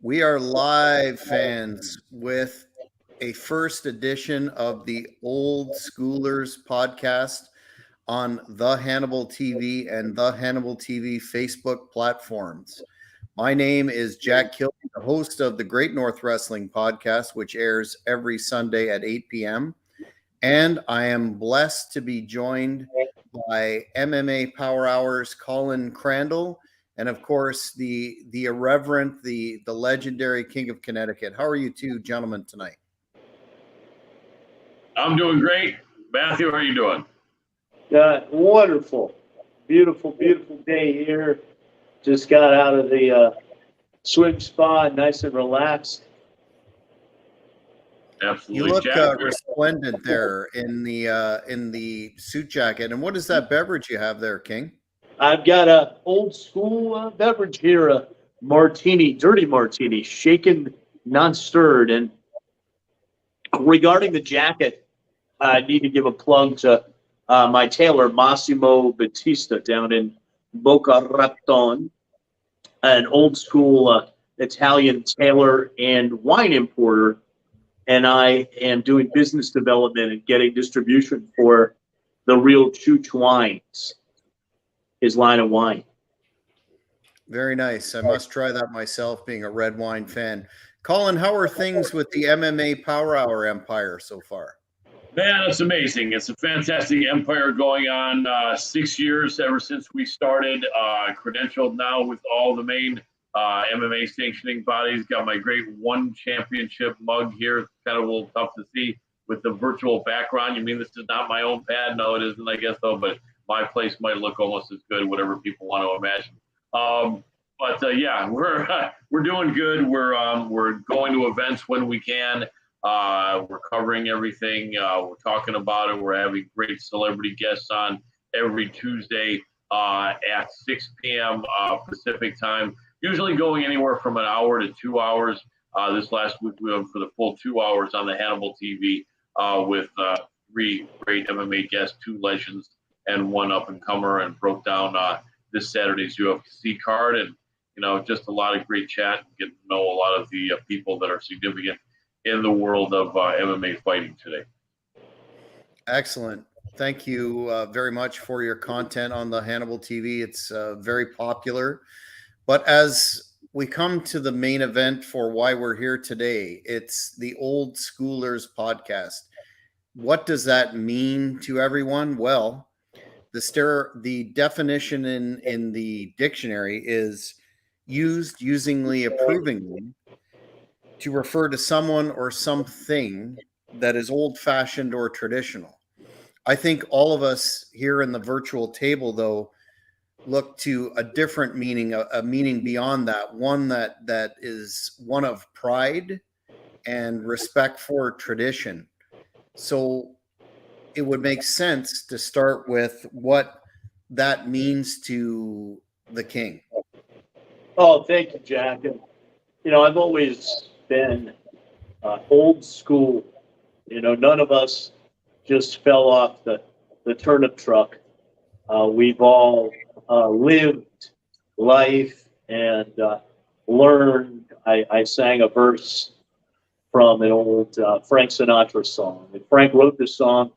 We are live, fans, with a first edition of the Old Schoolers podcast on the Hannibal TV and the Hannibal TV Facebook platforms. My name is Jack Kilby, the host of the Great North Wrestling podcast, which airs every Sunday at 8 p.m. And I am blessed to be joined by MMA Power Hour's Colin Crandall, and of course the irreverent, the legendary King of Connecticut. How are you two gentlemen tonight? I'm doing great. Matthew, how are you doing? Wonderful. Beautiful day here. Just got out of the swim spa, nice and relaxed. Absolutely. You look resplendent there in the suit jacket. And what is that beverage you have there, King? I've got a old school beverage here, a martini, dirty martini, shaken, not stirred. And regarding the jacket, I need to give a plug to my tailor, Massimo Battista, down in Boca Raton, an old school Italian tailor and wine importer. And I am doing business development and getting distribution for the Real Chooch Wines, his line of wine. Very nice. I must try that myself, being a red wine fan. Colin, how are things with the MMA Power Hour empire so far? Man, it's amazing. It's a fantastic empire going on. 6 years ever since we started, credentialed now with all the main MMA sanctioning bodies. Got my great one championship mug here. It's kind of a little tough to see with the virtual background. You mean this is not my own pad? No, it isn't, I guess, though. But my place might look almost as good, whatever people want to imagine. Yeah, we're doing good. We're going to events when we can. We're covering everything. We're talking about it. We're having great celebrity guests on every Tuesday at 6 p.m. Pacific time. Usually going anywhere from an hour to 2 hours. This last week we went for the full 2 hours on the Hannibal TV with three great MMA guests, two legends and one up-and-comer, and broke down this Saturday's UFC card. And, just a lot of great chat and getting to know a lot of the people that are significant in the world of MMA fighting today. Excellent. Thank you very much for your content on the Hannibal TV. It's very popular. But as we come to the main event for why we're here today, it's the Old Schoolers podcast. What does that mean to everyone? Well, the definition in the dictionary is used usingly, approvingly, to refer to someone or something that is old-fashioned or traditional. I think all of us here in the virtual table, though, look to a different meaning, a meaning beyond that, one that is one of pride and respect for tradition. So it would make sense to start with what that means to the King. Oh, thank you, Jack. And, I've always been old school. None of us just fell off the turnip truck. We've all lived life and learned. I sang a verse from an old Frank Sinatra song. And Frank wrote this song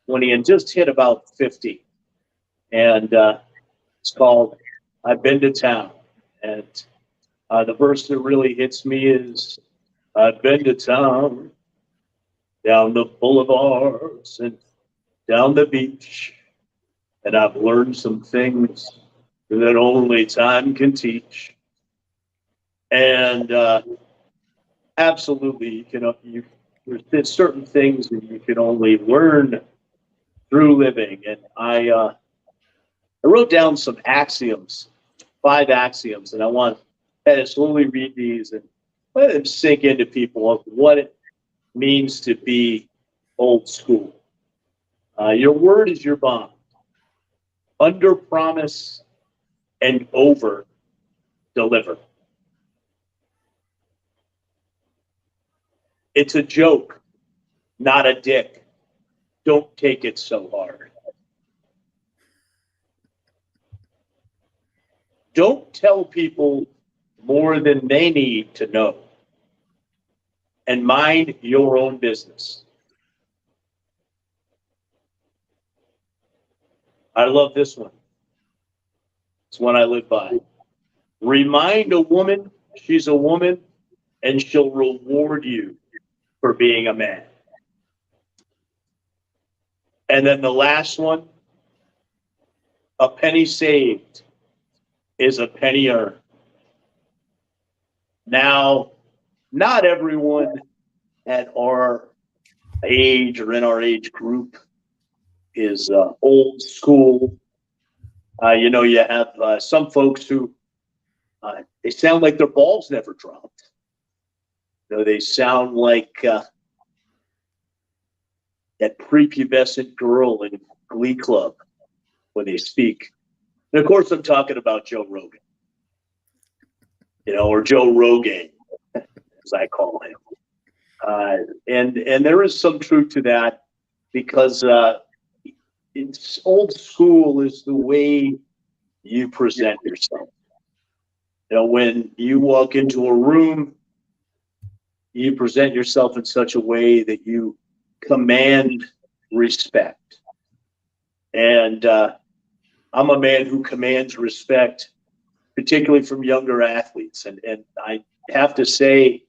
when he had just hit about 50. And it's called I've Been to Town. And the verse that really hits me is, I've been to town, down the boulevards and down the beach, and I've learned some things that only time can teach. And absolutely, there's certain things that you can only learn through living. And I wrote down some axioms, 5 axioms, and I want to slowly read these and let them sink into people of what it means to be old school. Your word is your bond. Under promise and over deliver. It's a joke, not a dick. Don't take it so hard. Don't tell people more than they need to know. And mind your own business. I love this one. It's one I live by. Remind a woman she's a woman, and she'll reward you for being a man. And then the last one, a penny saved is a penny earned. Now, not everyone at our age or in our age group is old school. You have some folks who they sound like their balls never dropped. They sound like that prepubescent girl in Glee Club when they speak. And of course, I'm talking about Joe Rogan, or Joe Rogan, as I call him. And there is some truth to that, because it's old school is the way you present yourself. When you walk into a room, you present yourself in such a way that you command respect. And I'm a man who commands respect, particularly from younger athletes. And I have to say,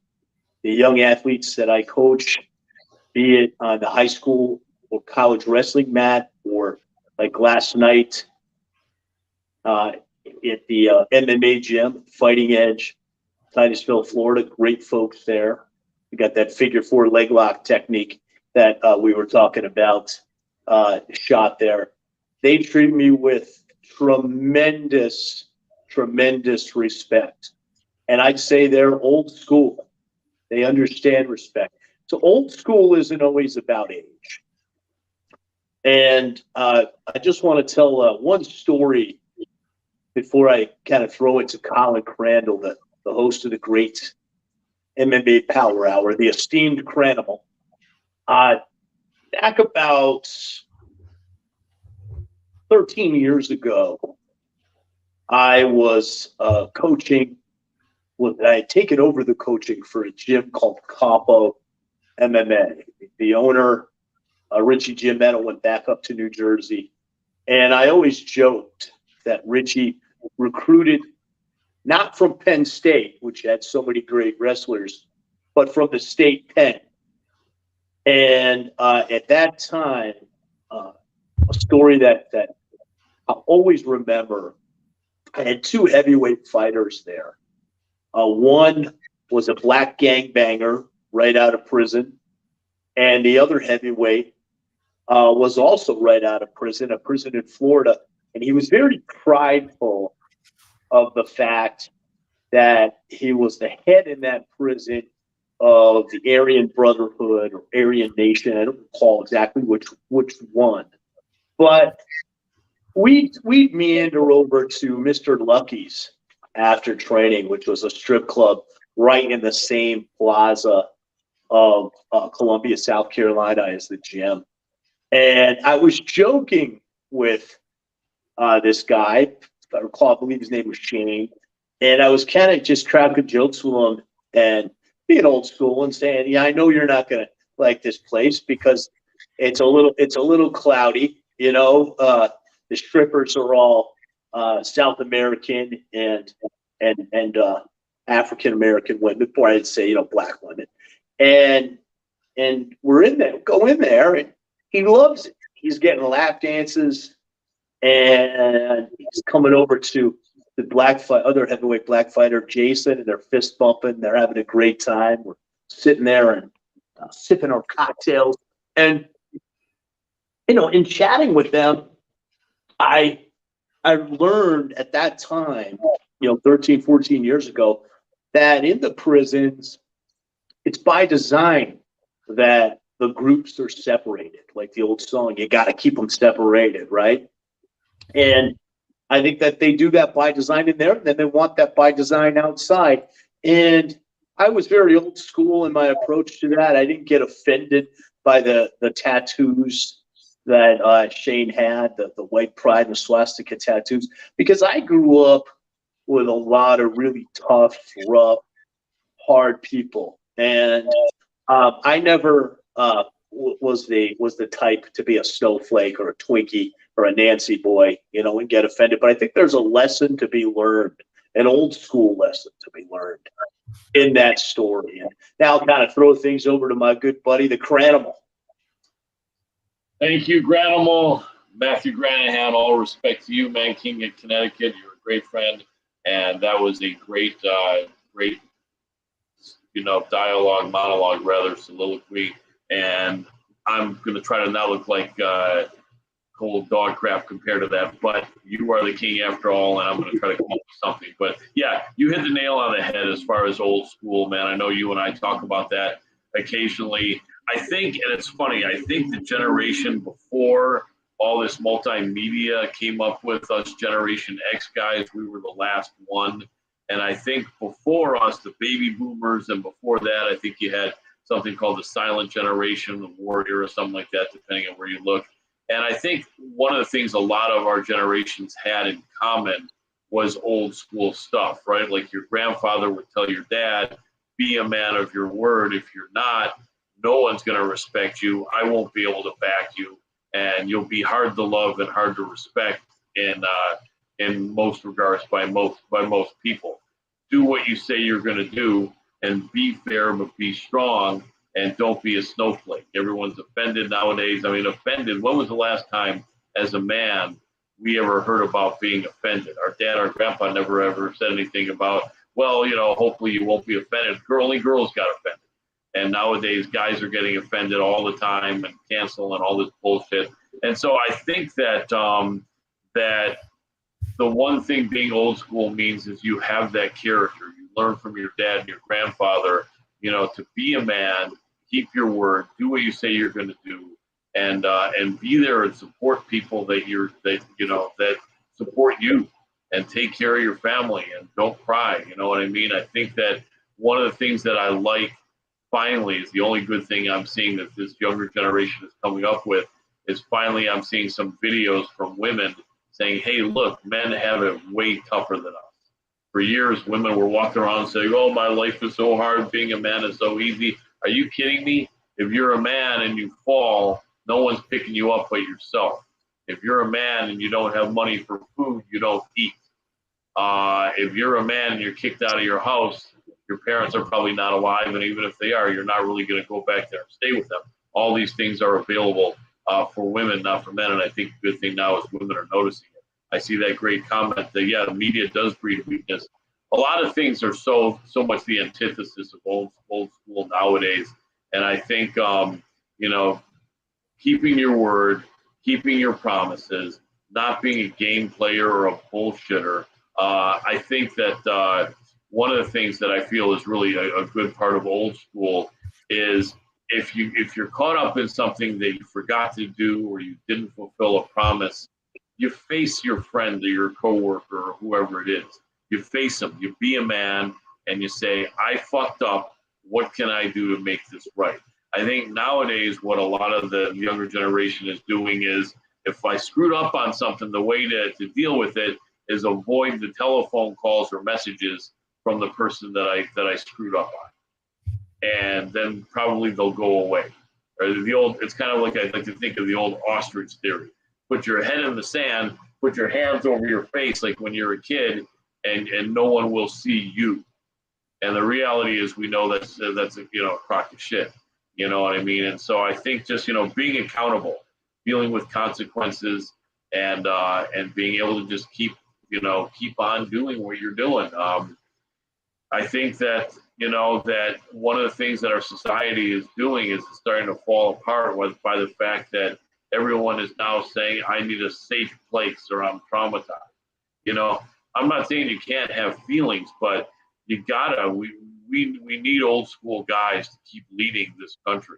the young athletes that I coach, be it on the high school or college wrestling mat, or like last night at the MMA gym, Fighting Edge, Titusville, Florida, great folks there. We got that figure 4 leg lock technique that we were talking about shot there. They treat me with tremendous respect. And I'd say they're old school. They understand respect. So old school isn't always about age. And I just want to tell one story before I kind of throw it to Colin Crandall, the host of the great MMA Power Hour, the esteemed Crandall. Back about 13 years ago, I was coaching. I had taken over the coaching for a gym called Capo MMA. The owner, Richie Giametto, went back up to New Jersey. And I always joked that Richie recruited not from Penn State, which had so many great wrestlers, but from the state Penn. And at that time, a story that I'll always remember, I had 2 heavyweight fighters there. One was a black gangbanger right out of prison, and the other heavyweight was also right out of prison, a prison in Florida. And he was very prideful of the fact that he was the head in that prison of the Aryan Brotherhood or Aryan Nation. I don't recall exactly which one. But we'd meander over to Mr. Lucky's after training, which was a strip club right in the same plaza of Columbia, South Carolina, as the gym. And I was joking with this guy, if I recall, I believe his name was Shane. And I was kind of just cracking jokes with him and being old school and saying, yeah, I know you're not going to like this place because it's a little cloudy. The strippers are all South American and African American women, before I'd say, black women. And we're in there, go in there, and he loves it. He's getting lap dances, and he's coming over to the other heavyweight black fighter, Jason, and they're fist bumping. They're having a great time. We're sitting there and sipping our cocktails. And, in chatting with them, I learned at that time, 13, 14 years ago, that in the prisons, it's by design that the groups are separated. Like the old song, you got to keep them separated, right? And I think that they do that by design in there, and then they want that by design outside. And I was very old school in my approach to that. I didn't get offended by the tattoos that Shane had, the white pride and the swastika tattoos, because I grew up with a lot of really tough, rough, hard people. And I never was the type to be a snowflake or a Twinkie or a Nancy boy, you know, and get offended. But I think there's a lesson to be learned, an old school lesson to be learned in that story. And now I'll kind of throw things over to my good buddy, the Cranimal. Thank you, Granimal. Matthew Granahan, all respect to you, man. King of Connecticut. You're a great friend. And that was a great, monologue, rather, soliloquy. And I'm going to try to not look like cold dog crap compared to that. But you are the king after all, and I'm going to try to come up with something. But, yeah, you hit the nail on the head as far as old school, man. I know you and I talk about that occasionally. I think, and it's funny, I think the generation before all this multimedia came up with us Generation X guys, we were the last one. And I think before us, the baby boomers, and before that, I think you had something called the silent generation, the war era, something like that, depending on where you look. And I think one of the things a lot of our generations had in common was old school stuff, right? Like your grandfather would tell your dad, be a man of your word. If you're not, no one's going to respect you. I won't be able to back you, and you'll be hard to love and hard to respect in most regards by most people. Do what you say you're going to do, and be fair, but be strong, and don't be a snowflake. Everyone's offended nowadays. I mean, offended. When was the last time, as a man, we ever heard about being offended? Our dad, our grandpa never ever said anything about, well, you know, hopefully you won't be offended. Only girls got offended. And nowadays, guys are getting offended all the time and canceling all this bullshit. And so I think that that the one thing being old school means is you have that character. You learn from your dad and your grandfather, you know, to be a man, keep your word, do what you say you're going to do, and be there and support people that support you, and take care of your family, and don't cry. You know what I mean? I think that one of the things that I like, finally, is the only good thing I'm seeing that this younger generation is coming up with, is finally I'm seeing some videos from women saying, hey, look, men have it way tougher than us. For years, women were walking around saying, oh, my life is so hard, being a man is so easy. Are you kidding me? If you're a man and you fall, no one's picking you up but yourself. If you're a man and you don't have money for food, you don't eat. If you're a man and you're kicked out of your house, your parents are probably not alive, and even if they are, you're not really going to go back there and stay with them. All these things are available for women, not for men, and I think the good thing now is women are noticing it. I see that great comment that, yeah, the media does breed weakness. A lot of things are so much the antithesis of old school nowadays, and I think, keeping your word, keeping your promises, not being a game player or a bullshitter. I think that one of the things that I feel is really a good part of old school is if you're caught up in something that you forgot to do or you didn't fulfill a promise, you face your friend or your coworker or whoever it is. You face them. You be a man and you say, I fucked up. What can I do to make this right? I think nowadays what a lot of the younger generation is doing is, if I screwed up on something, the way to deal with it is avoid the telephone calls or messages from the person that I screwed up on, and then probably they'll go away. Or it's kind of like, I like to think of the old ostrich theory. Put your head in the sand, put your hands over your face like when you're a kid, and no one will see you. And the reality is, we know that's a crock of shit. You know what I mean? And so I think just being accountable, dealing with consequences, and being able to just keep on doing what you're doing. I think that that one of the things that our society is doing is starting to fall apart by the fact that everyone is now saying, I need a safe place or I'm traumatized. I'm not saying you can't have feelings, but you gotta. We need old school guys to keep leading this country.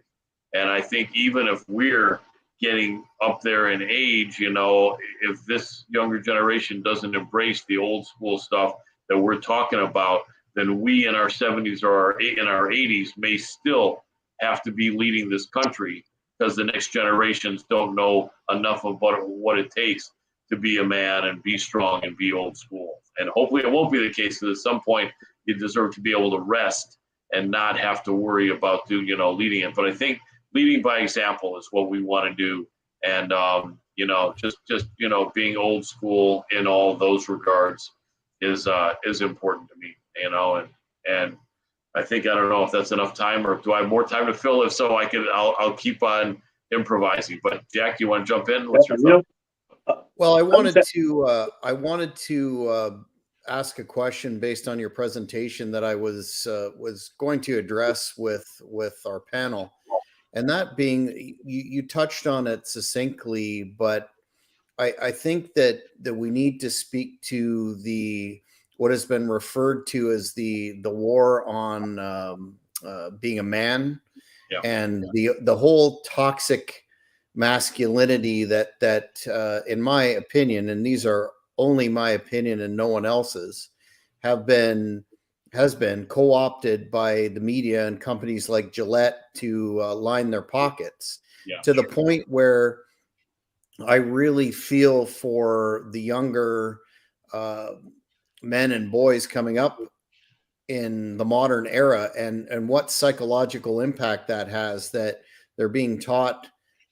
And I think even if we're getting up there in age, if this younger generation doesn't embrace the old school stuff that we're talking about, then we in our 70s or in our 80s may still have to be leading this country, because the next generations don't know enough about what it takes to be a man and be strong and be old school. And hopefully it won't be the case, because at some point you deserve to be able to rest and not have to worry about leading it. But I think leading by example is what we want to do. And just being old school in all those regards is important to me, and I think, I don't know if that's enough time, or do I have more time to fill? If so, I'll keep on improvising. But Jack, you want to jump in? What's your thought? Well, I wanted to ask a question based on your presentation that I was going to address with our panel, and that being, you touched on it succinctly, but I think that we need to speak to what has been referred to as the war on being a man, Yeah. and the whole toxic masculinity that in my opinion, and these are only my opinion and no one else's, has been co-opted by the media and companies like Gillette to line their pockets, to the point where I really feel for the younger men and boys coming up in the modern era, and what psychological impact that has, that they're being taught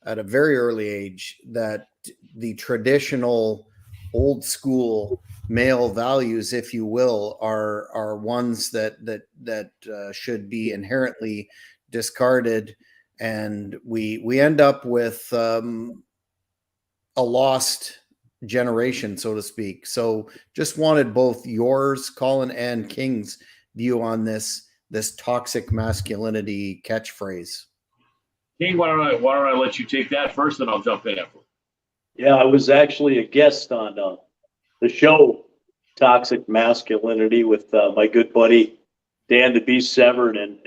at a very early age that the traditional old school male values, if you will, are ones that should be inherently discarded, and we end up with a lost generation, so to speak. So just wanted both yours, Colin, and King's view on this toxic masculinity catchphrase. King, why don't I let you take that first, and I'll jump in after. Yeah, I was actually a guest on the show Toxic Masculinity with my good buddy Dan the Beast Severn and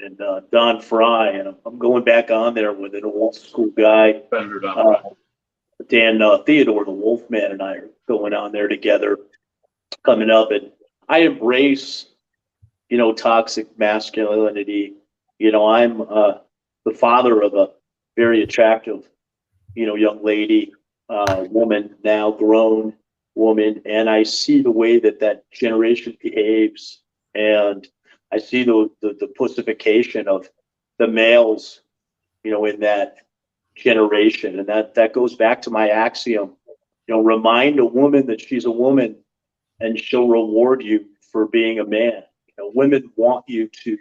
Don Fry, and I'm going back on there with an old school guy, Dan Theodore the Wolfman, and I are going on there together, coming up, and I embrace toxic masculinity. I'm the father of a very attractive young lady, woman, now grown woman, and I see the way that generation behaves, and I see the pussification of the males in that generation, and that goes back to my axiom, remind a woman that she's a woman and she'll reward you for being a man. Women want you to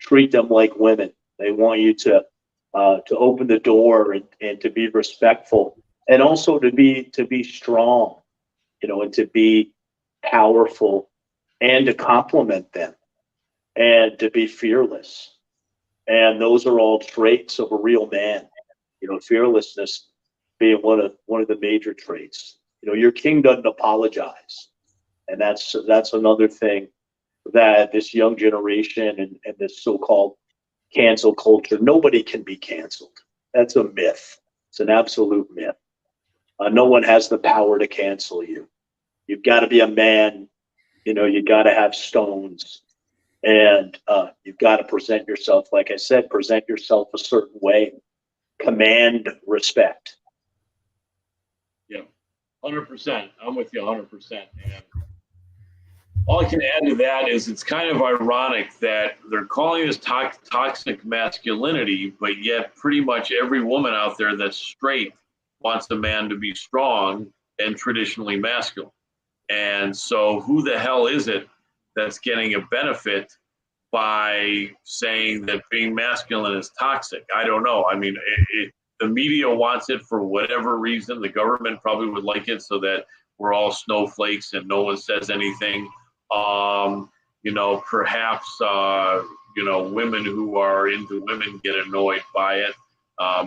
treat them like women. They want you to open the door and to be respectful, and also to be strong, and to be powerful, and to compliment them, and to be fearless. And those are all traits of a real man. Fearlessness being one of the major traits. Your king doesn't apologize, and that's another thing that this young generation and this so-called cancel culture, nobody can be canceled. That's a myth. It's an absolute myth. No one has the power to cancel you. You've got to be a man. You got to have stones, and you've got to present yourself, like I said, present yourself a certain way. Command respect. Yeah, 100%. I'm with you 100%. And all I can add to that is, it's kind of ironic that they're calling this toxic masculinity, but yet pretty much every woman out there that's straight wants a man to be strong and traditionally masculine. And so who the hell is it that's getting a benefit by saying that being masculine is toxic? I don't know. I mean, the media wants it for whatever reason. The government probably would like it so that we're all snowflakes and no one says anything. Perhaps women who are into women get annoyed by it.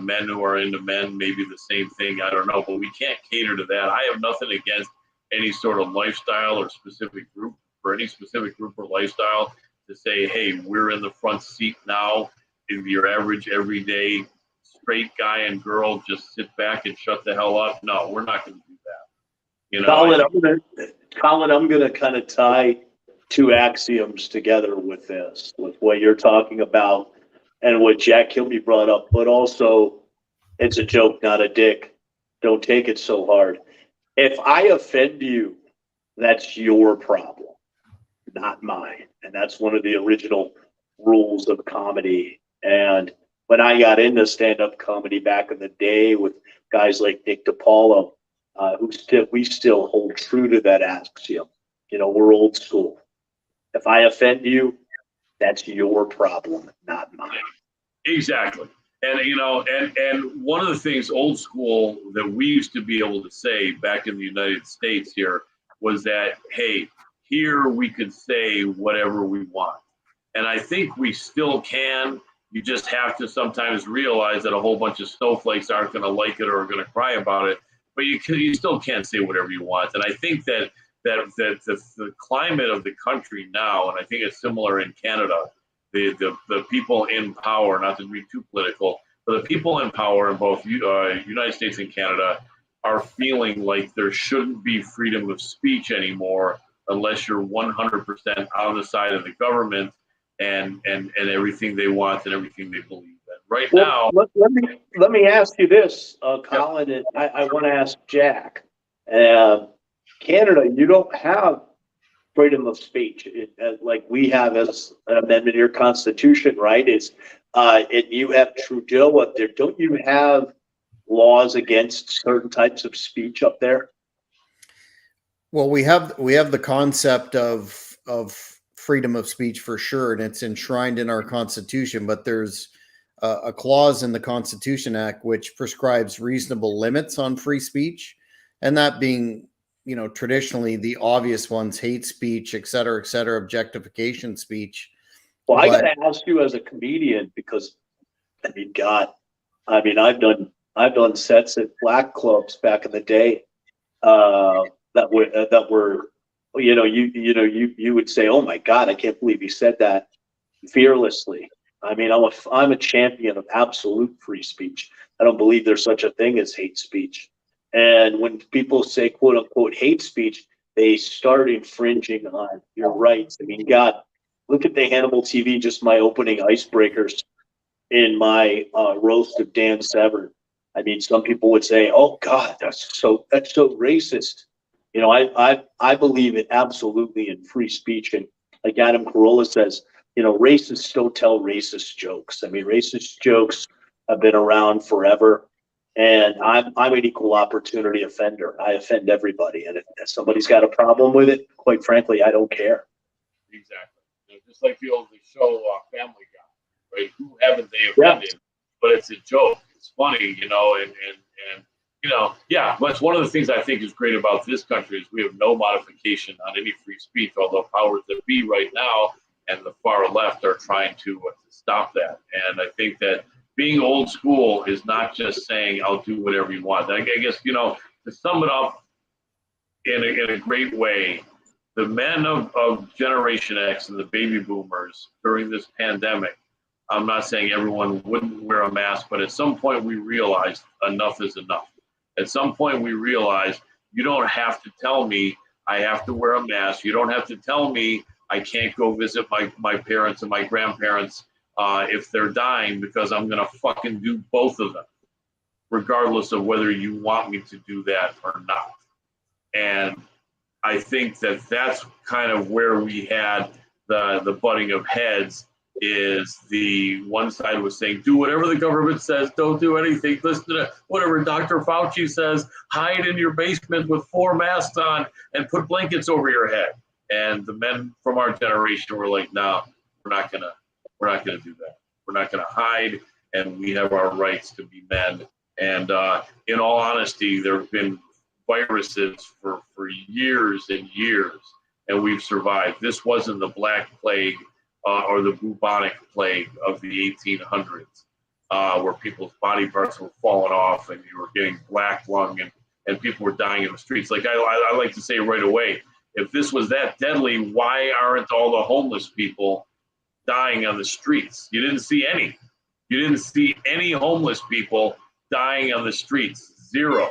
Men who are into men, maybe the same thing. I don't know, but we can't cater to that. I have nothing against any sort of lifestyle or specific group, or any specific group or lifestyle, to say, hey, we're in the front seat now. If your average everyday straight guy and girl just sit back and shut the hell up, no, we're not going to do that. Colin, I'm going to kind of tie two axioms together with this, with what you're talking about and what Jack Kilby brought up, but also it's a joke, not a dick. Don't take it so hard. if I offend you, that's your problem, not mine. And that's one of the original rules of comedy. And when I got into stand-up comedy back in the day with guys like Nick DiPaolo, we still hold true to that axiom. You know, we're old school. If I offend you, that's your problem, not mine. Exactly. And you know, and one of the things old school that we used to be able to say back in the United States here was that, hey, here we could say whatever we want. And I think we still can. You just have to sometimes realize that a whole bunch of snowflakes aren't going to like it or are going to cry about it. But you still can't say whatever you want. And I think that the climate of the country now, and I think it's similar in Canada, the people in power, not to be too political, but the people in power in both United States and Canada are feeling like there shouldn't be freedom of speech anymore unless you're 100% on the side of the government and everything they want and everything they believe in. Right now, let me ask you this, Colin, and I want to ask Jack. Canada, you don't have freedom of speech like we have as an amendment in your constitution, right? And you have Trudeau up there. Don't you have laws against certain types of speech up there? Well, we have the concept of freedom of speech for sure, and it's enshrined in our Constitution. But there's a clause in the Constitution Act which prescribes reasonable limits on free speech, and that being, you know, traditionally the obvious ones: hate speech, et cetera, objectification speech. Well, I got to ask you as a comedian, because I mean, God, I mean, I've done sets at black clubs back in the day that were, you would say, oh my God, I can't believe you said that fearlessly. I mean, I'm a champion of absolute free speech. I don't believe there's such a thing as hate speech. And when people say quote unquote hate speech, they start infringing on your rights. I mean, God, look at the Hannibal TV, just my opening icebreakers in my roast of Dan Severn. I mean, some people would say, "Oh God, that's so racist." You know, I believe it absolutely in free speech, and like Adam Carolla says, you know, racists don't tell racist jokes. I mean, racist jokes have been around forever, and I'm an equal opportunity offender. I offend everybody, and if somebody's got a problem with it, quite frankly, I don't care. exactly. You know, just like the old show Family Guy, right? Who haven't they offended? Yeah. But it's a joke. It's funny, you know, and you know, yeah. That's one of the things I think is great about this country is we have no modification on any free speech, although powers that be right now and the far left are trying to stop that. And I think that being old school is not just saying I'll do whatever you want. I guess, you know, to sum it up in a great way, the men of Generation X and the baby boomers during this pandemic, I'm not saying everyone wouldn't wear a mask, but at some point we realized enough is enough. At some point we realized you don't have to tell me I have to wear a mask. You don't have to tell me I can't go visit my parents and my grandparents if they're dying, because I'm going to fucking do both of them, regardless of whether you want me to do that or not. And I think that that's kind of where we had the butting of heads. Is the one side was saying, do whatever the government says, don't do anything, listen to whatever Dr. Fauci says, hide in your basement with 4 masks on and put blankets over your head. And the men from our generation were like, no, we're not gonna do that. We're not gonna hide, and we have our rights to be men. And in all honesty, there have been viruses for years and years, and we've survived. This wasn't the Black Plague or the bubonic plague of the 1800s, where people's body parts were falling off and you were getting black lung and people were dying in the streets. Like I like to say right away, if this was that deadly, why aren't all the homeless people dying on the streets? You didn't see any. You didn't see any homeless people dying on the streets. 0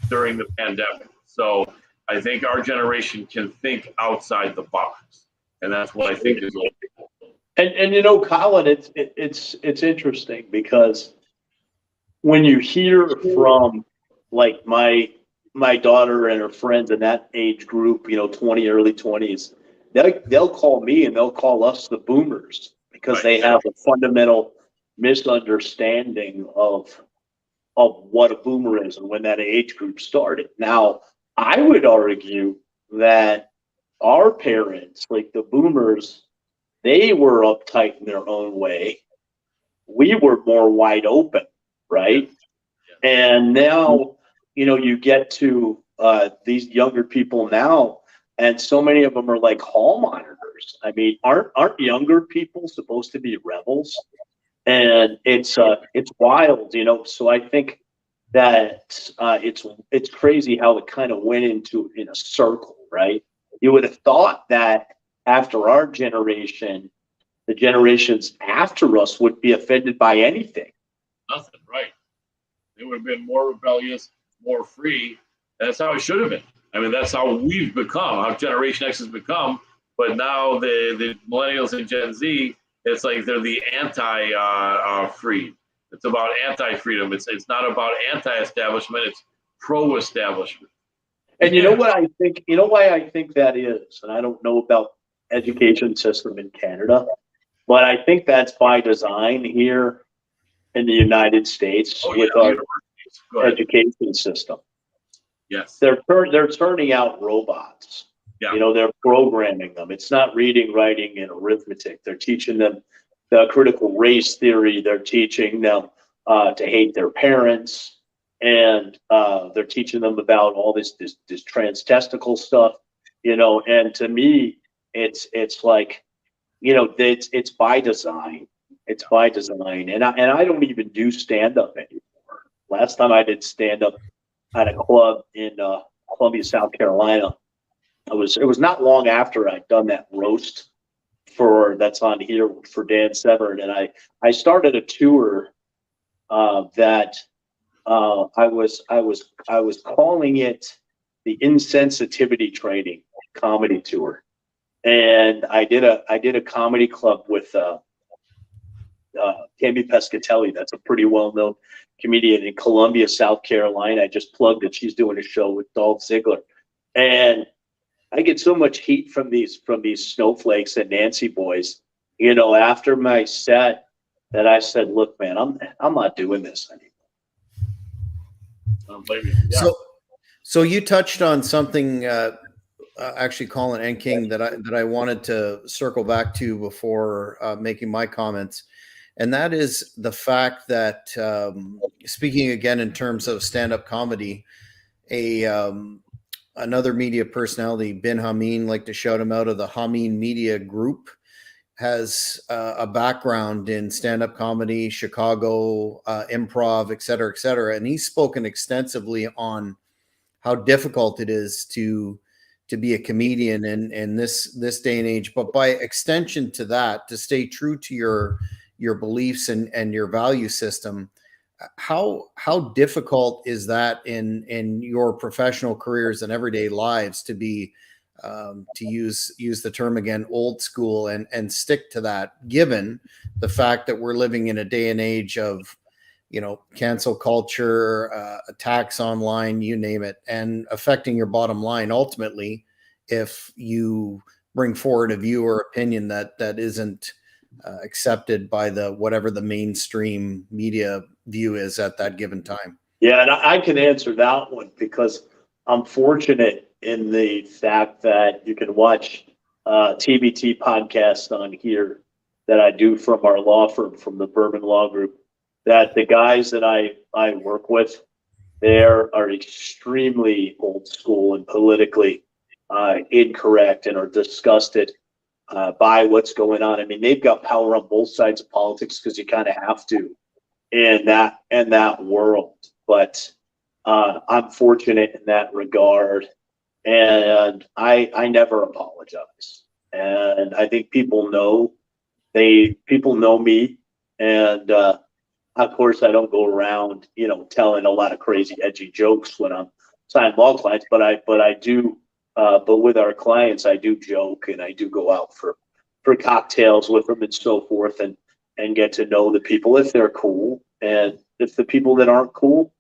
during the pandemic. So I think our generation can think outside the box. And that's what I think is old people. And you know, Colin, it's interesting because when you hear from like my my daughter and her friends in that age group, 20, early 20s, they'll call me and they'll call us the boomers because Right. they have a fundamental misunderstanding of what a boomer is and when that age group started. Now, I would argue that our parents, like the boomers, they were uptight in their own way. We were more wide open, right? And now, you get to these younger people now, and so many of them are like hall monitors. I mean, aren't younger people supposed to be rebels? And it's wild, So I think that it's crazy how it kind of went in a circle, right? You would have thought that after our generation, the generations after us would be offended by anything. Nothing, right? They would have been more rebellious, more free. That's how it should have been. I mean, that's how we've become, how Generation X has become. But now the millennials and Gen Z, it's like they're the anti-free. It's about anti-freedom. It's not about anti-establishment. It's pro-establishment. And you know what I think? You know why I think that is? And I don't know about education system in Canada, but I think that's by design here in the United States with our education system. Yes. They're turning out robots. Yeah. They're programming them. It's not reading, writing, and arithmetic. They're teaching them the critical race theory. They're teaching them to hate their parents, and they're teaching them about all this trans-testicle stuff. And to me, it's like, it's by design. It's by design, and I don't even do stand up anymore. Last time I did stand up at a club in Columbia, South Carolina. It was not long after I'd done that roast that's on here for Dan Severn, and I started a tour that I was calling it the Insensitivity Training Comedy Tour, and I did a comedy club with Tammy Pescatelli. That's a pretty well-known comedian in Columbia, South Carolina. I just plugged it. She's doing a show with Dolph Ziggler, and I get so much heat from these snowflakes and Nancy boys, after my set, that I said, "Look, man, I'm not doing this anymore." Yeah. So you touched on something, actually, Colin and King, that I wanted to circle back to before making my comments, and that is the fact that, speaking again in terms of stand-up comedy, another media personality, Ben Hameen, like to shout him out, of the Hameen Media Group, has a background in stand-up comedy, Chicago, improv, et cetera, and he's spoken extensively on how difficult it is to be a comedian in this day and age, but by extension to that, to stay true to your beliefs and your value system. How difficult is that in your professional careers and everyday lives to be, to use the term again, old school, and stick to that, given the fact that we're living in a day and age of, cancel culture, attacks online, you name it, and affecting your bottom line ultimately if you bring forward a view or opinion that isn't accepted by whatever the mainstream media view is at that given time. Yeah, and I can answer that one because I'm fortunate in the fact that you can watch TBT podcast on here that I do from our law firm, from the Bourbon Law Group, that the guys that I work with, they are extremely old school and politically incorrect, and are disgusted by what's going on. I mean, they've got power on both sides of politics because you kind of have to in that world. But I'm fortunate in that regard, and I never apologize. And I think people know me, and of course I don't go around telling a lot of crazy edgy jokes when I'm signing law clients, but I do. But with our clients, I do joke, and I do go out for cocktails with them and so forth, and get to know the people if they're cool. And if the people that aren't cool,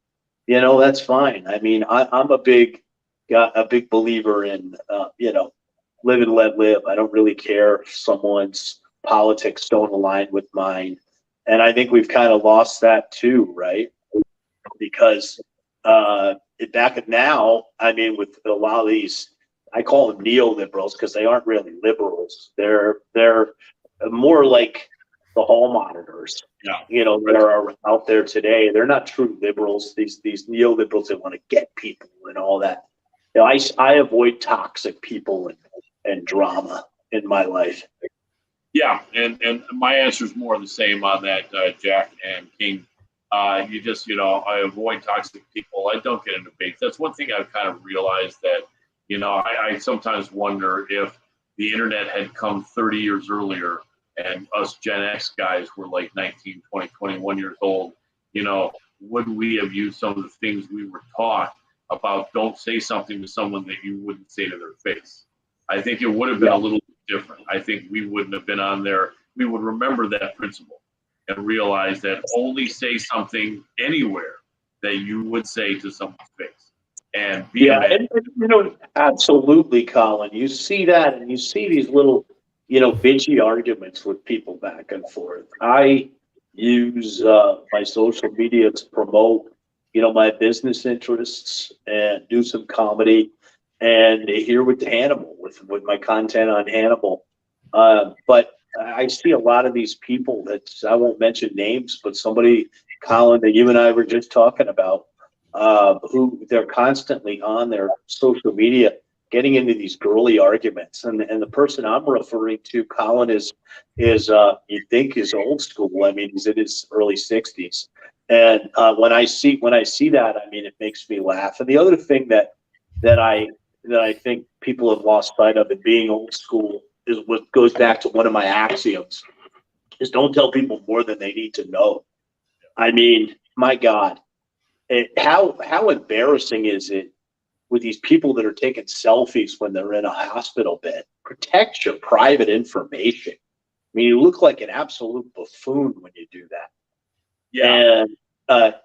That's fine. I mean, I'm a big believer in, live and let live. I don't really care if someone's politics don't align with mine. And I think we've kind of lost that too, right? Because back now, I mean, with a lot of these, I call them neoliberals because they aren't really liberals. They're more like the hall monitors, that are out there today. They're not true liberals. These neoliberals that want to get people and all that. I avoid toxic people and drama in my life. Yeah, and my answer is more the same on that, Jack and King. You just, I avoid toxic people. I don't get in debates. That's one thing I've kind of realized that, I sometimes wonder if the internet had come 30 years earlier and us Gen X guys were like 19, 20, 21 years old, would we have used some of the things we were taught about don't say something to someone that you wouldn't say to their face? I think it would have been a little bit different. I think we wouldn't have been on there. We would remember that principle and realize that only say something anywhere that you would say to someone's face. And be a man. And, absolutely, Colin. You see that, and you see these little, bitchy arguments with people back and forth. I use my social media to promote, my business interests and do some comedy. And here with Hannibal, with my content on Hannibal. But I see a lot of these people that I won't mention names, but somebody, Colin, that you and I were just talking about, who they're constantly on their social media getting into these girly arguments. And the person I'm referring to, Colin, is you think is old school. I mean, he's in his early 60s. And when I see that, I mean, it makes me laugh. And the other thing that I think people have lost sight of in being old school is what goes back to one of my axioms, is don't tell people more than they need to know. I mean, my God, how embarrassing is it with these people that are taking selfies when they're in a hospital bed? Protect your private information. I mean, you look like an absolute buffoon when you do that. Yeah.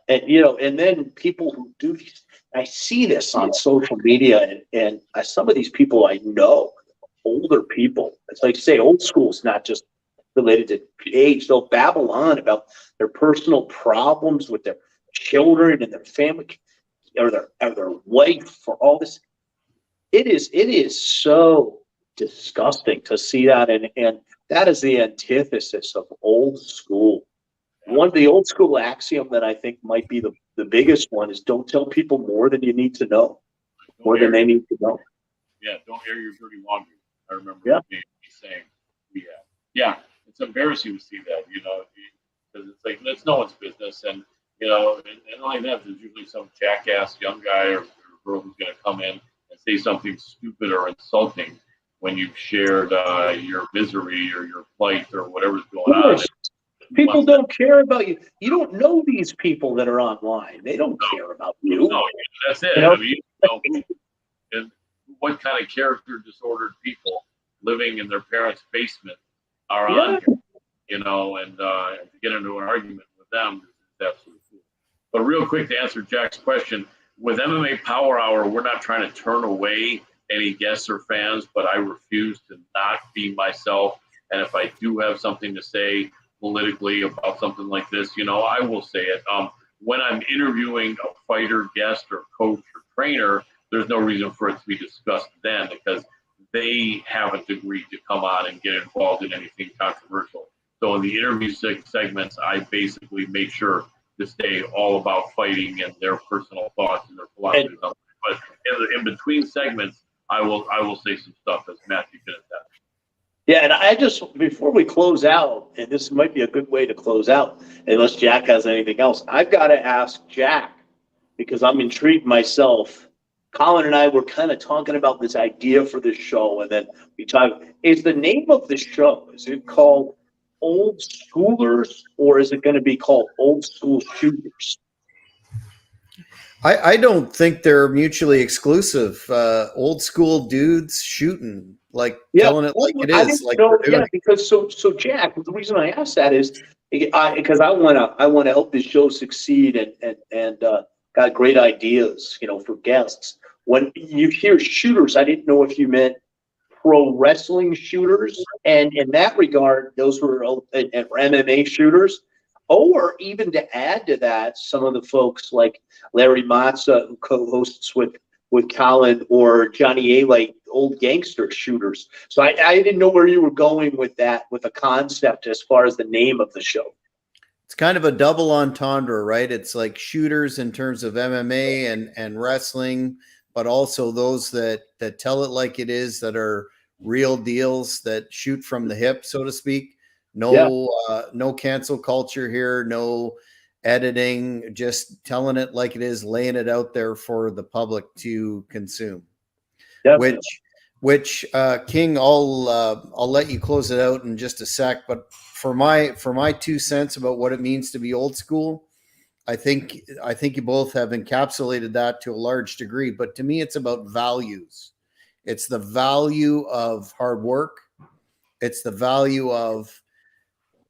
And then people who do these, I see this on social media, and some of these people I know, older people. It's like, say, old school is not just related to age. They'll babble on about their personal problems with their children and their family, or their wife, or all this. It is so disgusting to see that, and that is the antithesis of old school. One of the old school axiom that I think might be the biggest one is don't tell people more than you need to know, more than they need to know. Yeah, don't air your dirty laundry. I remember me saying, yeah, it's embarrassing to see that, because it's like, it's no one's business. And, and not only that, there's usually some jackass young guy or girl who's going to come in and say something stupid or insulting when you've shared your misery or your plight or whatever's going on. People don't care about you. You don't know these people that are online. They don't care about you. No, that's it. I mean, and what kind of character disordered people living in their parents' basement are on here, and to get into an argument with them is absolutely cool. But real quick, to answer Jack's question, with MMA Power Hour, we're not trying to turn away any guests or fans, but I refuse to not be myself. And if I do have something to say politically about something like this, I will say it. When I'm interviewing a fighter, guest, or coach or trainer, there's no reason for it to be discussed then, because they haven't agreed to come on and get involved in anything controversial. So in the interview segments, I basically make sure to stay all about fighting and their personal thoughts and their philosophies. But in between segments, I will say some stuff, as Matthew can attest. Yeah, and I just, before we close out, and this might be a good way to close out, unless Jack has anything else, I've got to ask Jack, because I'm intrigued myself. Colin and I were kind of talking about this idea for this show, and then we talked, is the name of the show, is it called Old Schoolers, or is it going to be called Old School Shooters? I don't think they're mutually exclusive. Old school dudes shooting, telling it like it is. Because so Jack, the reason I asked that is because I want to help this show succeed, and got great ideas, for guests. When you hear shooters, I didn't know if you meant pro wrestling shooters, and in that regard, those were MMA shooters, or even to add to that, some of the folks like Larry Matza, who co-hosts with Colin, or Johnny A, like old gangster shooters. So I didn't know where you were going with that, with a concept as far as the name of the show. It's kind of a double entendre, right? It's like shooters in terms of MMA and wrestling, but also those that tell it like it is, that are real deals, that shoot from the hip, so to speak. No cancel culture here, no editing, just telling it like it is, laying it out there for the public to consume. Definitely. Which King, I'll let you close it out in just a sec, but for my 2 cents about what it means to be old school, I think you both have encapsulated that to a large degree. But to me, it's about values. It's the value of hard work. It's the value of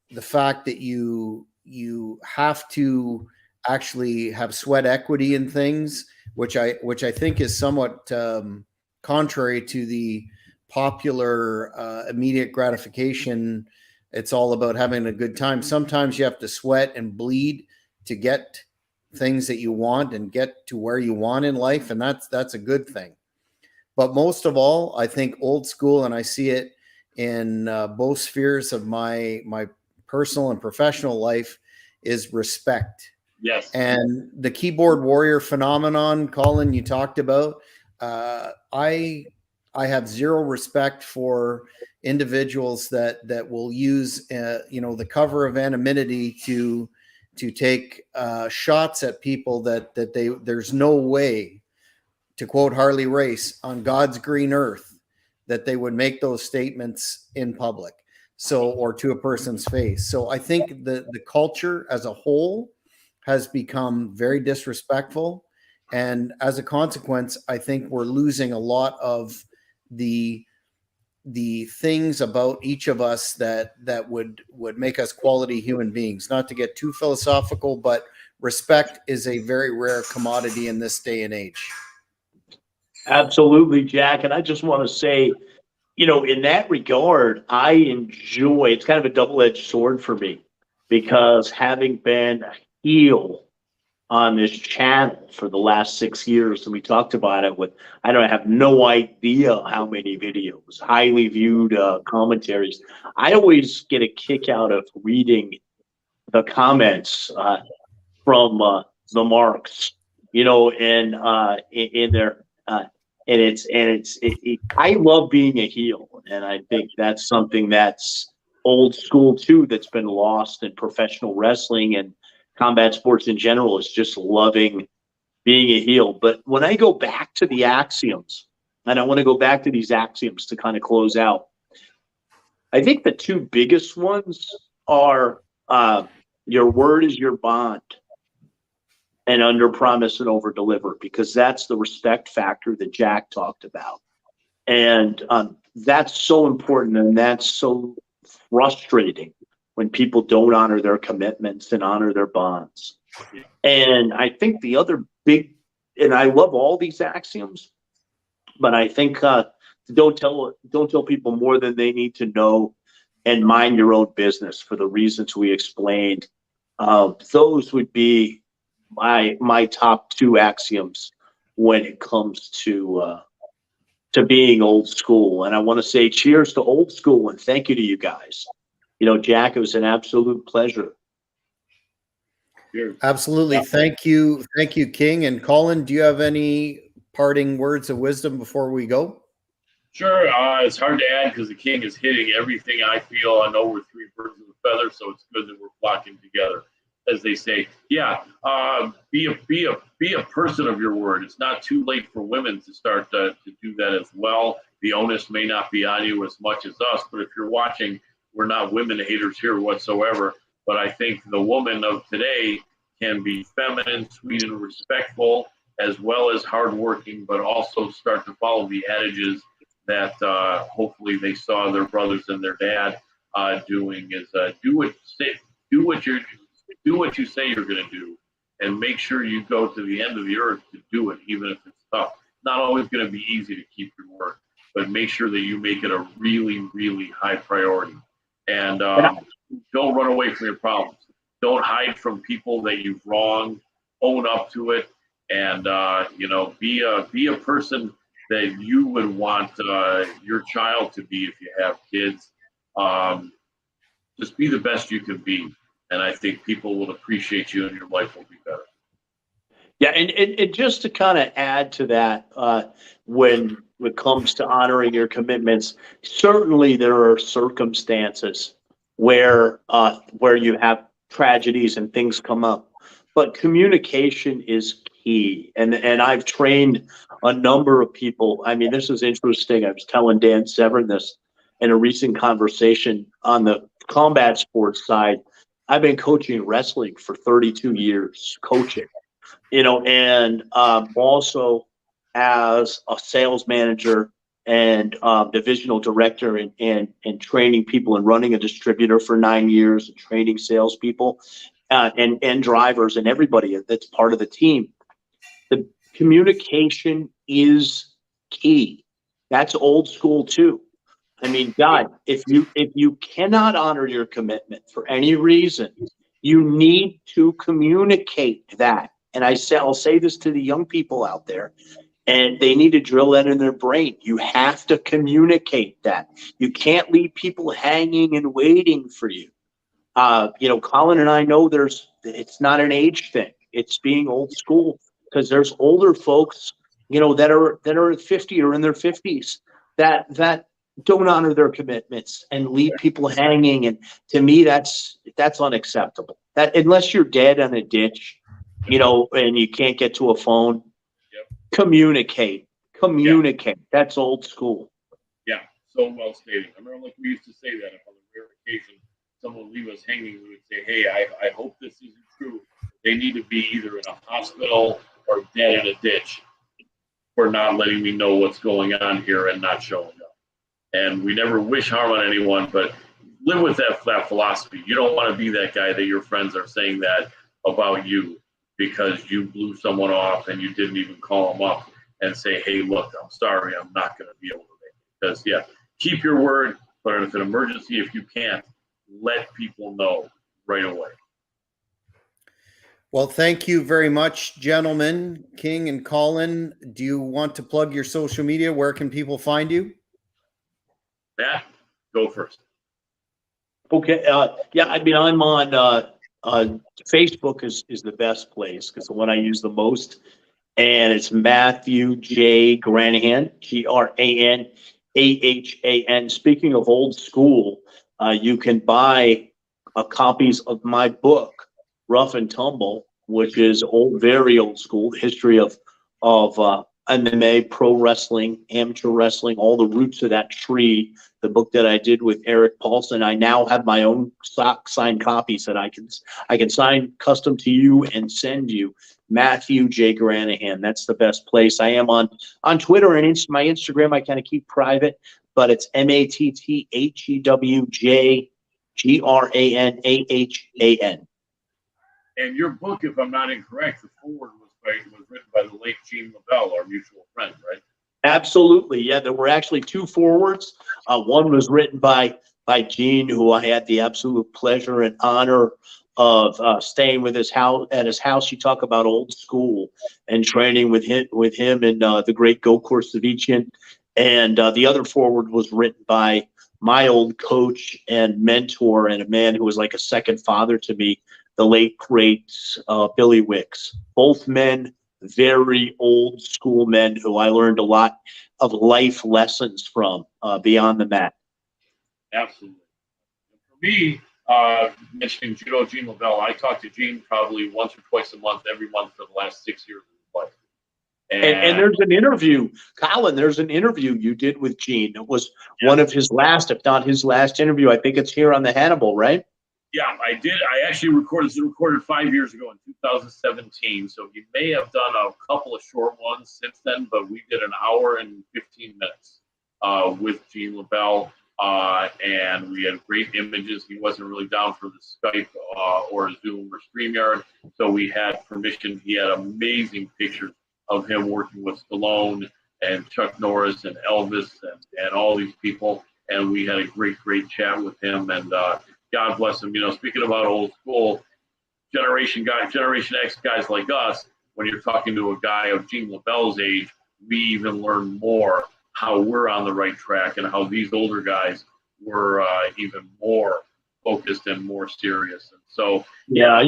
the fact that you have to actually have sweat equity in things, which I think is somewhat contrary to the popular immediate gratification. It's all about having a good time. Sometimes you have to sweat and bleed to get things that you want and get to where you want in life, and that's a good thing. But most of all, I think old school, and I see it in both spheres of my personal and professional life, is respect. Yes. And the keyboard warrior phenomenon, Colin, you talked about, I have zero respect for individuals that will use the cover of anonymity to take shots at people that there's no way, to quote Harley Race, on God's green earth, that they would make those statements in public, or to a person's face. So I think the culture as a whole has become very disrespectful. And as a consequence, I think we're losing a lot of the things about each of us that would make us quality human beings. Not to get too philosophical, but respect is a very rare commodity in this day and age. Absolutely, Jack. And I just want to say, in that regard, I enjoy, it's kind of a double-edged sword for me, because having been a heel on this channel for the last 6 years, and we talked about it with, I have no idea how many videos, highly viewed commentaries. I always get a kick out of reading the comments from the marks, and in their I love being a heel, and I think that's something that's old school too, that's been lost in professional wrestling and combat sports in general, is just loving being a heel. But when I go back to the axioms, and I want to go back to these axioms to kind of close out, I think the two biggest ones are your word is your bond, and under promise and over deliver, because that's the respect factor that Jack talked about. And that's so important, and that's so frustrating when people don't honor their commitments and honor their bonds. And I think the other big, and I love all these axioms, but I think don't tell people more than they need to know, and mind your own business for the reasons we explained. Those would be my top two axioms when it comes to being old school. And I want to say cheers to old school, and thank you to you guys. Jack, it was an absolute pleasure. Absolutely. Thank you, King. And Colin, do you have any parting words of wisdom before we go? Sure. It's hard to add because the King is hitting everything I feel. I know we're three birds of a feather, so it's good that we're flocking together, as they say. Yeah. Be a person of your word. It's not too late for women to start to do that as well. The onus may not be on you as much as us, but if you're watching, we're not women haters here whatsoever. But I think the woman of today can be feminine, sweet, and respectful, as well as hardworking, but also start to follow the adages that hopefully they saw their brothers and their dad doing. Is do what you say you're going to do, and make sure you go to the end of the earth to do it, even if it's tough. Not always going to be easy to keep your word, but make sure that you make it a really, really high priority. And don't run away from your problems. Don't hide from people that you've wronged. Own up to it, and be a person that you would want your child to be if you have kids. Just be the best you can be, and I think people will appreciate you, and your life will be better. Yeah, and just to kind of add to that, when it comes to honoring your commitments, certainly there are circumstances where you have tragedies and things come up, but communication is key. And I've trained a number of people. I mean, this is interesting. I was telling Dan Severn this in a recent conversation on the combat sports side. I've been coaching wrestling for 32 years, coaching. And also as a sales manager and divisional director and training people and running a distributor for 9 years and training salespeople and drivers and everybody that's part of the team. The communication is key. That's old school too. I mean, God, if you cannot honor your commitment for any reason, you need to communicate that. And I'll say this to the young people out there, and they need to drill that in their brain. You have to communicate that. You can't leave people hanging and waiting for you. Colin and I know it's not an age thing. It's being old school, because there's older folks, that are 50 or in their 50s that don't honor their commitments and leave people hanging. And to me, that's unacceptable. That unless you're dead in a ditch, and you can't get to a phone, communicate. That's old school. Yeah, so well stated. I remember, we used to say that if on a rare occasion someone would leave us hanging, we would say, hey, I hope this isn't true. They need to be either in a hospital or dead in a ditch for not letting me know what's going on here and not showing up. And we never wish harm on anyone, but live with that philosophy. You don't want to be that guy that your friends are saying that about you because you blew someone off and you didn't even call them up and say, hey, look, I'm sorry, I'm not going to be able to make it. Because, keep your word, but if it's an emergency, if you can't, let people know right away. Well, thank you very much, gentlemen. King and Colin, do you want to plug your social media? Where can people find you? Matt, go first. Okay. I'm on Facebook is the best place, because the one I use the most, and it's Matthew J. Granahan, Granahan. Speaking of old school, you can buy copies of my book, Rough and Tumble, which is very old school, the history of MMA, pro wrestling, amateur wrestling, all the roots of that tree. The book that I did with Eric Paulson. I now have my own signed copies that I can sign custom to you and send you. Matthew J. Granahan. That's the best place. I am on Twitter and my Instagram. I kind of keep private, but it's MatthewJGranahan. And your book, if I'm not incorrect, the foreword was written by the late Gene LaBelle, our mutual friend, right? Absolutely. Yeah, there were actually two forewords. One was written by Gene, who I had the absolute pleasure and honor of staying with his house. You talk about old school and training with him and the great Gokor Savician. And the other foreword was written by my old coach and mentor and a man who was like a second father to me, the late great Billy Wicks. Both men, very old school men who I learned a lot of life lessons from beyond the mat. Absolutely. And for me, mentioning Judo Gene LaBelle, I talk to Gene probably once or twice a month, every month for the last 6 years of his life. And there's an interview, Colin, there's an interview you did with Gene. It was one of his last, if not his last interview. I think it's here on the Hannibal, right? Yeah, I did. I actually recorded 5 years ago in 2017. So he may have done a couple of short ones since then, but we did an hour and 15 minutes with Gene LaBelle. and we had great images. He wasn't really down for the Skype or Zoom or StreamYard, so we had permission. He had amazing pictures of him working with Stallone and Chuck Norris and Elvis and all these people, and we had a great chat with him, and God bless him. Speaking about old school, Generation X guys like us, when you're talking to a guy of Gene LaBelle's age, we even learn more how we're on the right track and how these older guys were even more focused and more serious. And so, yeah,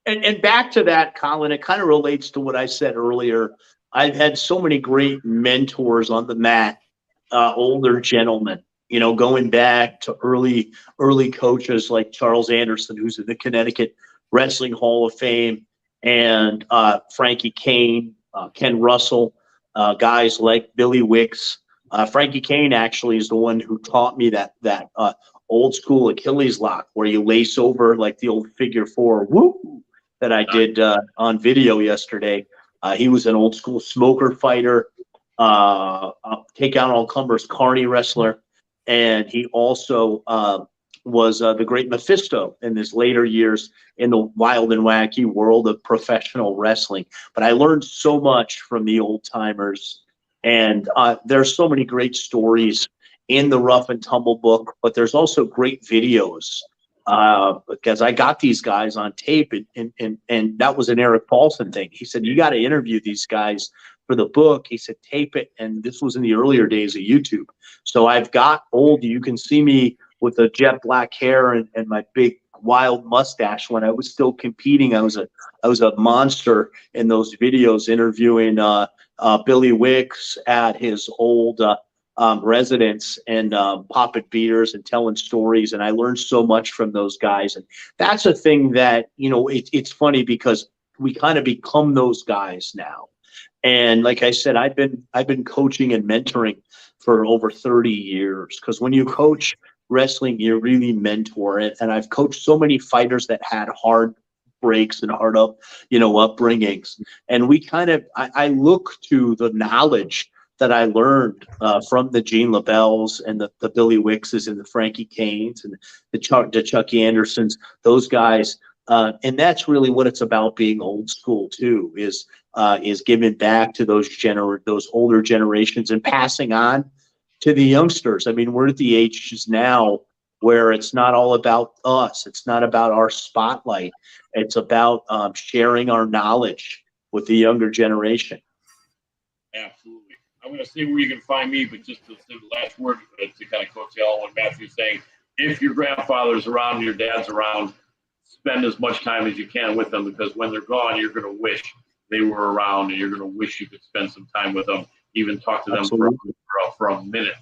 and back to that, Colin, it kind of relates to what I said earlier. I've had so many great mentors on the mat, older gentlemen, going back to early coaches like Charles Anderson, who's in the Connecticut Wrestling Hall of Fame, and Frankie Kane, Ken Russell, guys like Billy Wicks. Frankie Kane actually is the one who taught me that old school Achilles lock where you lace over like the old figure 4 whoop that I did on video yesterday. He was an old school smoker fighter, take out all comers carny wrestler, and he also was the great Mephisto in his later years in the wild and wacky world of professional wrestling. But I learned so much from the old timers, and there's so many great stories in the Rough and Tumble book, but there's also great videos because I got these guys on tape, and that was an Eric Paulson thing. He said, you got to interview these guys for the book. He said, tape it. And this was in the earlier days of YouTube. So I've got old, you can see me with the jet black hair and my big wild mustache when I was still competing. I was a monster in those videos interviewing Billy Wicks at his old residence and popping beers and telling stories. And I learned so much from those guys. And that's a thing that, it's funny because we kind of become those guys now. And like I said, I've been coaching and mentoring for over 30 years, because when you coach wrestling, you really mentor it. And I've coached so many fighters that had hard breaks and hard upbringings. And we I look to the knowledge that I learned from the Gene LaBelles and the Billy Wickses and the Frankie Kanes and the Chucky Andersons, those guys. And that's really what it's about being old school too, is giving back to those older generations and passing on to the youngsters. I mean, we're at the ages now where it's not all about us. It's not about our spotlight. It's about sharing our knowledge with the younger generation. Absolutely. I'm going to say where you can find me, but just to say the last word to kind of coattail what Matthew's saying. If your grandfather's around, your dad's around, spend as much time as you can with them, because when they're gone, you're going to wish they were around, and you're going to wish you could spend some time with them, even talk to them for a minute.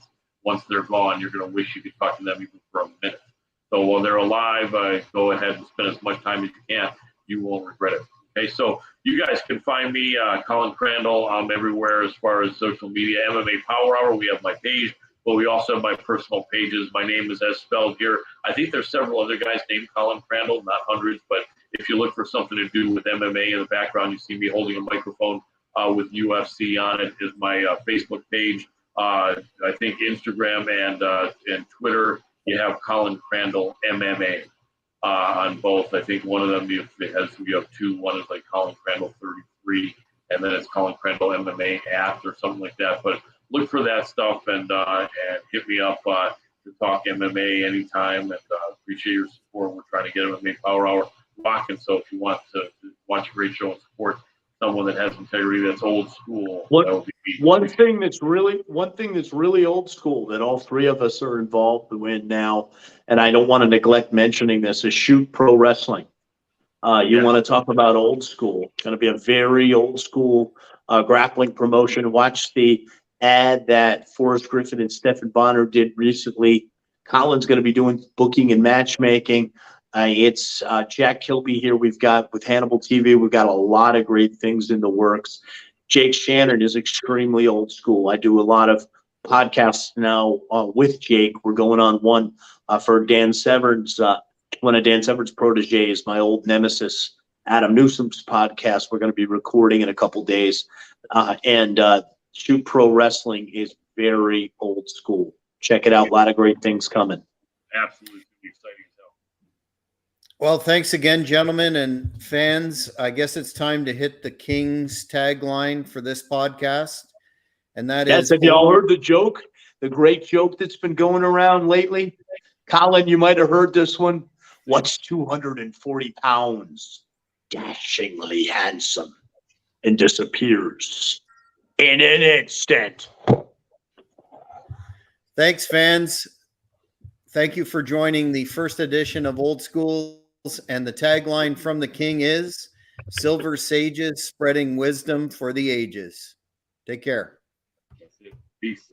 Once they're gone, you're going to wish you could talk to them even for a minute. So while they're alive, go ahead and spend as much time as you can. You won't regret it. Okay, so you guys can find me, Colin Crandall, everywhere as far as social media. MMA Power Hour, we have my page, but we also have my personal pages. My name is as spelled here. I think there's several other guys named Colin Crandall, not hundreds, but if you look for something to do with MMA in the background, you see me holding a microphone with UFC on it is my Facebook page. I think Instagram and Twitter, you have Colin Crandall MMA on both. I think one of them you have two. One is like Colin Crandall 33, and then it's Colin Crandall MMA app or something like that. But look for that stuff and hit me up to talk MMA anytime. And appreciate your support. We're trying to get MMA Power Hour rocking. So if you want to watch a great show and support someone that has integrity, that's old school. One thing that's really old school that all three of us are involved in now, and I don't want to neglect mentioning this, is Shoot Pro Wrestling. You want to talk about old school? It's going to be a very old school grappling promotion. Watch the ad that Forrest Griffin and Stephan Bonnar did recently. Colin's going to be doing booking and matchmaking. It's Jack Kilby here. We've got with Hannibal TV, we've got a lot of great things in the works. Jake Shannon is extremely old school. I do a lot of podcasts now with Jake. We're going on one for Dan Severn's, one of Dan Severn's proteges, my old nemesis, Adam Newsom's podcast. We're going to be recording in a couple days. And Shoot Pro Wrestling is very old school. check it out. A lot of great things coming. Absolutely. It's gonna be exciting as hell. Well, thanks again, gentlemen and fans. I guess it's time to hit the King's tagline for this podcast. And that Yes, is, have y'all heard the joke? The great joke that's been going around lately? Colin, you might have heard this one. What's 240 pounds? Dashingly handsome and disappears in an instant. thanks, fans. Thank you for joining the first edition of Old Schools. And the tagline from the King is Silver Sages Spreading Wisdom for the Ages. Take care. That's it. Peace.